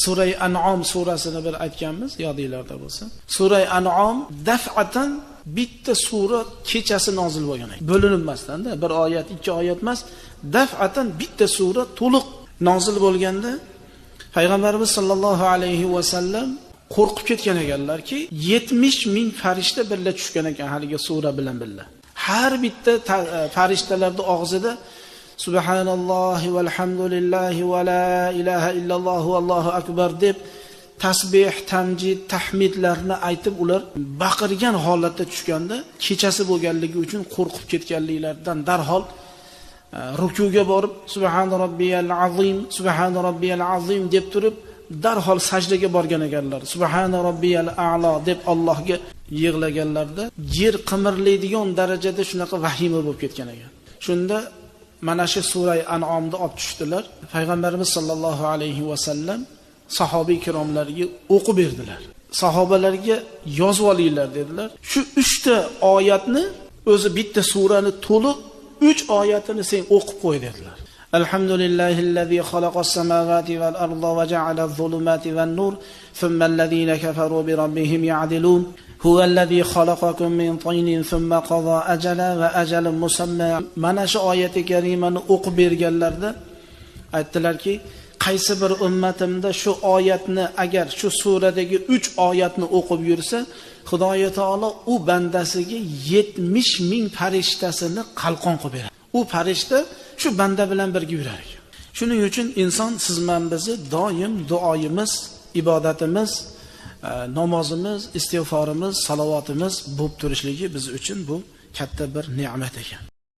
Surah An'om surasini bir aytganmiz, yodingizlarda bo'lsa. Surah An'om daf'atan bitta sura kechasi nozil bo'lgan ekan. Bo'linmasdan-da, bir oyat, ikki oyat emas, daf'atan bitta sura to'liq nozil bo'lganda Payg'ambarimiz sollallohu alayhi va sallam qo'rqib ketgan ekanlarki, 70 ming farishta birga tushgan ekan haligi sura bilan birga. Har bitta farishtalarning og'zida Subhanallohi valhamdulillahi va la ilaha illalloh vallohu akbar deb tasbih, tamjid, tahmidlarni aytib ular baqirgan holatda tushganda, kechasi bo'lganligi uchun qo'rqib ketganliklaridan darhol rukuga borib subhana robbiyal azim deb turib darhol sajdaga borgan ekanlar. Subhana robbiyal a'lo deb Allohga yig'laganlarda yer qimirlaydigan darajada shunaqa vahima bo'lib ketgan ekan. Shunda mana shu sura An'omni olib tushdilar. Payg'ambarimiz sollallohu alayhi va sallam sahobiy kiromlarga o'qib berdilar. Sahobalarga yozib olinglar dedilar. Shu 3 ta oyatni o'zi bitta surani to'liq 3 oyatini sen o'qib qo'y dedilar. Alhamdulillahillazi xalaqas samawati val arda va ja'ala az-zulumati van nur, thumma allazina kafaru bi rabbihim ya'dilun. Huvallazi xalaqakum min taynin thumma qada ajala va ajalun musamma. Mana shu oyati karimani o'qib berganlarda aytdilarki, qaysi bir ummatimda shu oyatni agar shu suradagi 3 oyatni o'qib yursa, Xudoy taolo u bandasiga 70 ming farishtasini qalqon qilib beradi. U farishta shu banda bilan birga yurar ekan. Shuning uchun inson sizman bizni doim duoyimiz, ibodatimiz, namozimiz, istig'forimiz, salovatimiz bo'lib turishligi biz uchun bu katta bir ne'mat ekan.